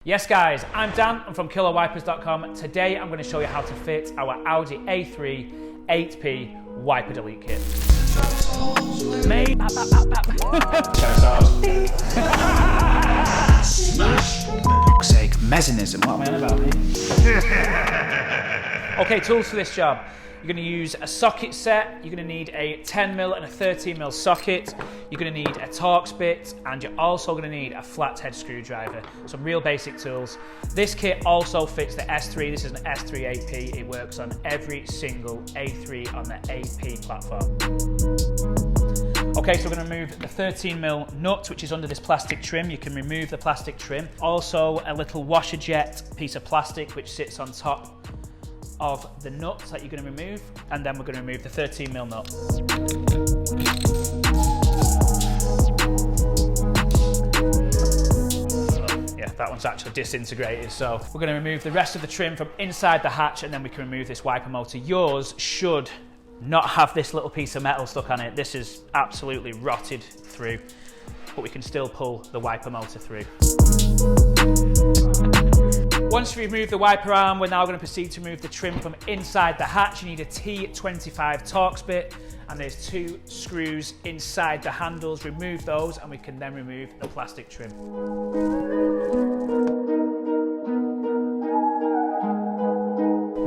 Yes guys, I'm Dan, I'm from KillerWipers.com. Today I'm going to show you how to fit our Audi A3 8P wiper delete kit. Mate, fuck's sake, mechanism, what am I on about, mate? Okay, tools for this job. You're going to use a socket set, you're going to need a 10mm and a 13mm socket, you're going to need a Torx bit, and you're also going to need a flathead screwdriver. Some real basic tools. This kit also fits the S3, this is an S3 AP, it works on every single A3 on the AP platform. Okay, so we're going to remove the 13mm nut, which is under this plastic trim. You can remove the plastic trim. Also a little washer jet piece of plastic which sits on top of the nuts that you're going to remove, and then we're going to remove the 13mm nut. Yeah, that one's actually disintegrated, so we're going to remove the rest of the trim from inside the hatch, and then we can remove this wiper motor. Yours should not have this little piece of metal stuck on it. This is absolutely rotted through, but we can still pull the wiper motor through. Once you remove the wiper arm, we're now going to proceed to remove the trim from inside the hatch. You need a T25 Torx bit, and there's 2 screws inside the handles. Remove those, and we can then remove the plastic trim.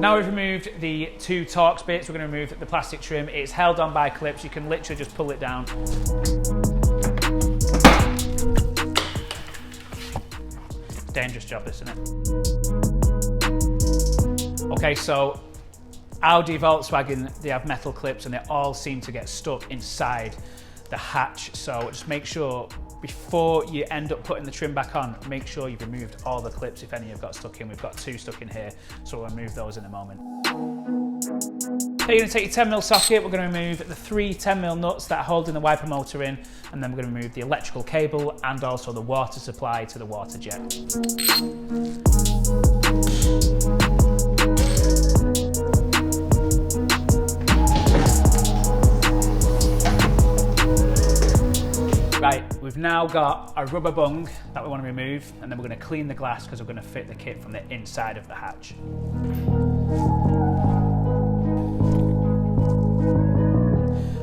Now we've removed the 2 Torx bits, we're going to remove the plastic trim. It's held on by clips. You can literally just pull it down. Dangerous job, isn't it? Okay, so Audi, Volkswagen, they have metal clips and they all seem to get stuck inside the hatch. So just make sure before you end up putting the trim back on, make sure you've removed all the clips if any have got stuck in. We've got 2 stuck in here, so we'll remove those in a moment. Okay, you're going to take your 10mm socket, we're going to remove the 3 10mm nuts that are holding the wiper motor in, and then we're going to remove the electrical cable and also the water supply to the water jet. Right, we've now got a rubber bung that we want to remove, and then we're going to clean the glass because we're going to fit the kit from the inside of the hatch.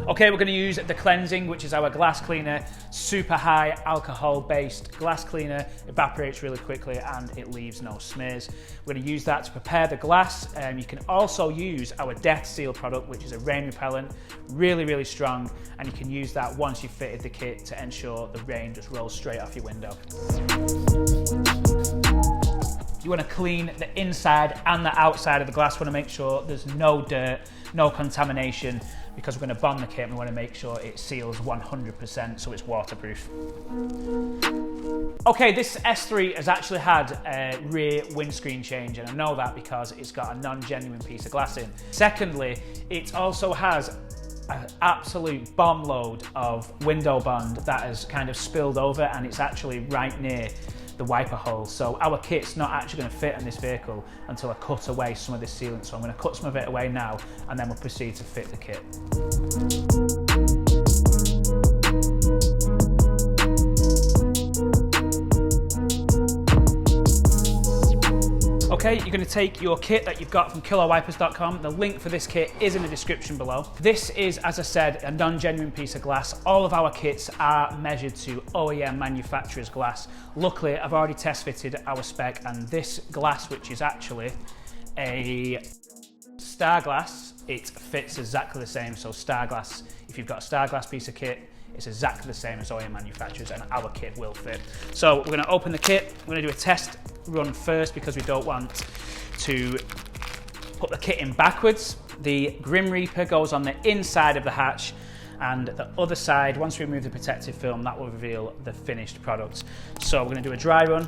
Okay, we're going to use the cleansing, which is our glass cleaner, super high alcohol based glass cleaner, evaporates really quickly and it leaves no smears. We're going to use that to prepare the glass. You can also use our Death Seal product, which is a rain repellent, really strong, and you can use that once you've fitted the kit to ensure the rain just rolls straight off your window. You want to clean the inside and the outside of the glass. We want to make sure there's no dirt, no contamination, because we're going to bond the kit and we want to make sure it seals 100% so it's waterproof. Okay, this S3 has actually had a rear windscreen change, and I know that because it's got a non-genuine piece of glass in. Secondly, it also has an absolute bomb load of window bond that has kind of spilled over, and it's actually right near the wiper hole. So our kit's not actually going to fit in this vehicle until I cut away some of this sealant. So I'm going to cut some of it away now, and then we'll proceed to fit the kit. Okay, you're going to take your kit that you've got from KillerWipers.com. The link for this kit is in the description below. This is, as I said, a non-genuine piece of glass. All of our kits are measured to OEM manufacturer's glass. Luckily, I've already test fitted our spec, and this glass, which is actually a Star Glass, it fits exactly the same. So Star Glass, if you've got a Star Glass piece of kit, it's exactly the same as OEM manufacturers, and our kit will fit. So we're going to open the kit. We're going to do a test run first because we don't want to put the kit in backwards. The Grim Reaper goes on the inside of the hatch, and the other side, once we remove the protective film, that will reveal the finished product. So we're going to do a dry run,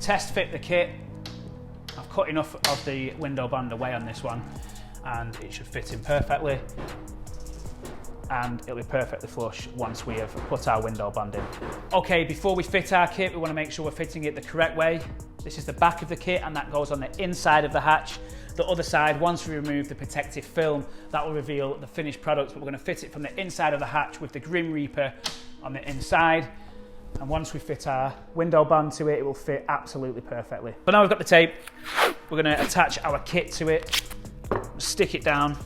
test fit the kit. I've cut enough of the window bond away on this one, and it should fit in perfectly, and it'll be perfectly flush once we have put our window bond in. Okay, before we fit our kit, we want to make sure we're fitting it the correct way. This is the back of the kit, and that goes on the inside of the hatch. The other side, once we remove the protective film, that will reveal the finished product, but we're going to fit it from the inside of the hatch with the Grim Reaper on the inside. And once we fit our window band to it, it will fit absolutely perfectly. But now we've got the tape, we're going to attach our kit to it, stick it down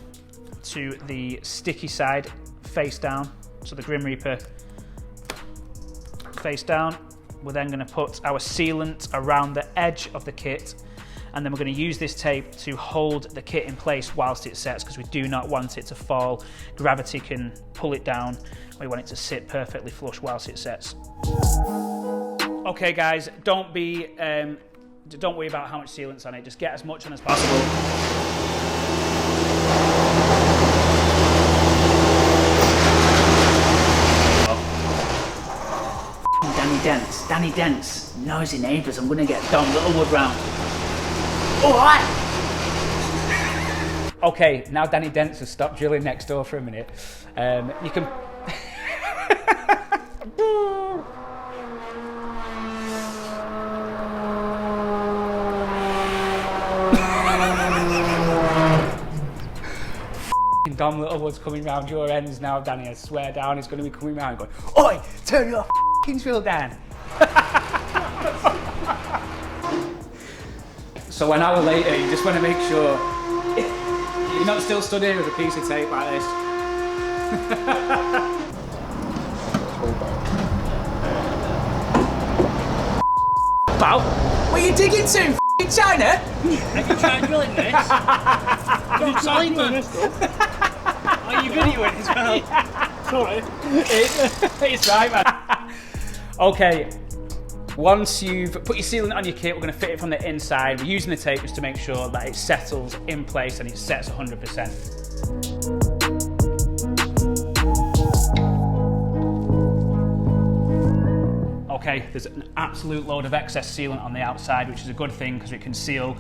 to the sticky side, face down, so the Grim Reaper face down. We're then going to put our sealant around the edge of the kit, and then we're going to use this tape to hold the kit in place whilst it sets, because we do not want it to fall. Gravity can pull it down. We want it to sit perfectly flush whilst it sets. Okay guys, don't worry about how much sealant's on it, just get as much on as possible. Danny Dents, noisy neighbours. I'm gonna get Dom Littlewood round. Alright! Okay, now Danny Dents has stopped drilling next door for a minute. You can... Dom Littlewood's coming round your ends now, Danny. I swear down, he's going to be coming round going, oi, turn your drill down. So an hour later, you just want to make sure you're not still stood here with a piece of tape like this. Pal, what are you digging to? China? Have you tried drilling this? Don't sign man. Are you videoing as well? Sorry. It's right, man. Okay, once you've put your sealant on your kit, we're going to fit it from the inside. We're using the tape just to make sure that it settles in place and it sets 100%. Okay, there's an absolute load of excess sealant on the outside, which is a good thing because it can seal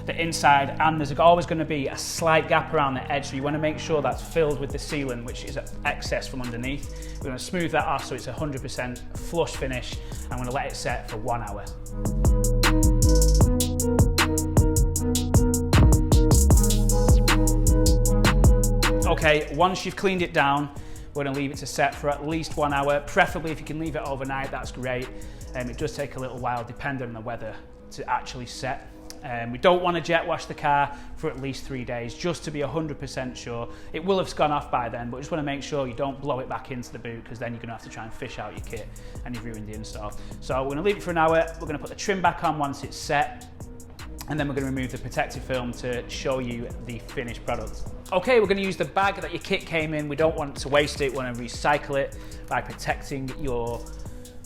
the inside, and there's always going to be a slight gap around the edge, so you want to make sure that's filled with the sealant, which is excess from underneath. We're going to smooth that off so it's 100% flush finish. I'm going to let it set for 1 hour. Okay, once you've cleaned it down, we're going to leave it to set for at least 1 hour. Preferably if you can leave it overnight, that's great. It does take a little while depending on the weather to actually set. We don't want to jet wash the car for at least 3 days, just to be 100% sure. It will have gone off by then, but just want to make sure you don't blow it back into the boot, because then you're going to have to try and fish out your kit and you've ruined the install. So we're going to leave it for an hour. We're going to put the trim back on once it's set, and then we're going to remove the protective film to show you the finished product. Okay, we're going to use the bag that your kit came in. We don't want to waste it. We want to recycle it by protecting your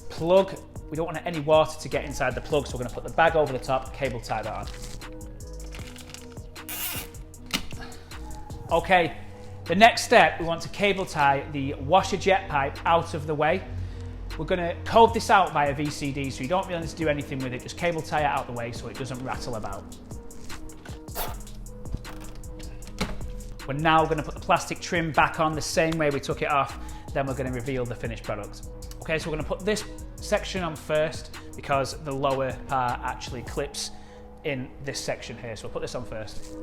plug. We don't want any water to get inside the plug, so we're going to put the bag over the top, cable tie that on. Okay, the next step, we want to cable tie the washer jet pipe out of the way. We're going to code this out via VCD, so you don't really need to do anything with it, just cable tie it out of the way so it doesn't rattle about. We're now going to put the plastic trim back on the same way we took it off, then we're going to reveal the finished product. Okay, so we're going to put this section on first because the lower part actually clips in this section here. So we'll put this on first.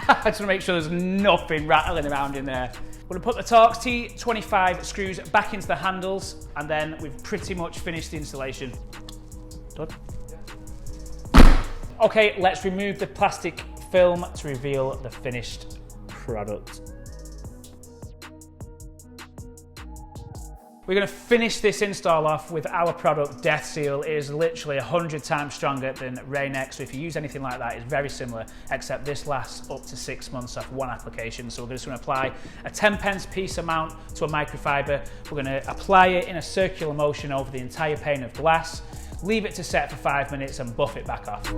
I just want to make sure there's nothing rattling around in there. We're going to put the Torx T25 screws back into the handles, and then we've pretty much finished the installation. Done? Okay, let's remove the plastic film to reveal the finished product. We're going to finish this install off with our product, Death Seal. It is literally 100 times stronger than Rain-X, so if you use anything like that, it's very similar, except this lasts up to 6 months off one application. So we're just going to apply a 10p piece amount to a microfiber. We're going to apply it in a circular motion over the entire pane of glass, leave it to set for 5 minutes and buff it back off.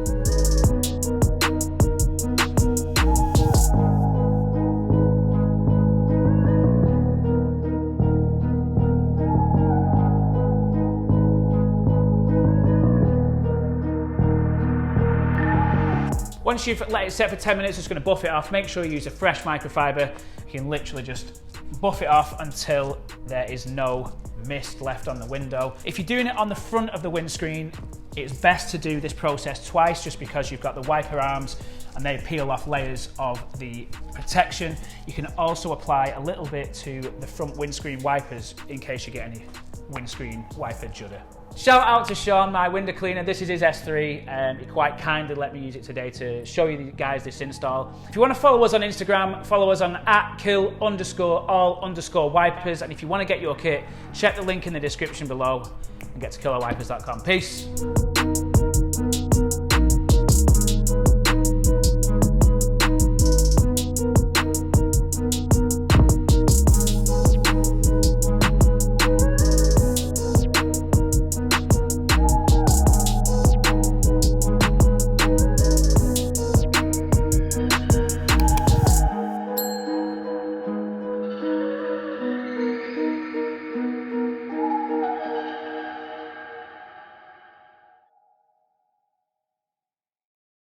Once you've let it set for 10 minutes, just going to buff it off. Make sure you use a fresh microfiber. You can literally just buff it off until there is no mist left on the window. If you're doing it on the front of the windscreen, It's best to do this process twice just because you've got the wiper arms and they peel off layers of the protection. You can also apply a little bit to the front windscreen wipers in case you get any windscreen wiper judder. Shout out to Sean, my window cleaner. This is his S3 and he quite kindly let me use it today to show you guys this install. If you want to follow us on Instagram, follow us on @kill_all_wipers, and if you want to get your kit, check the link in the description below and get to killerwipers.com. Peace.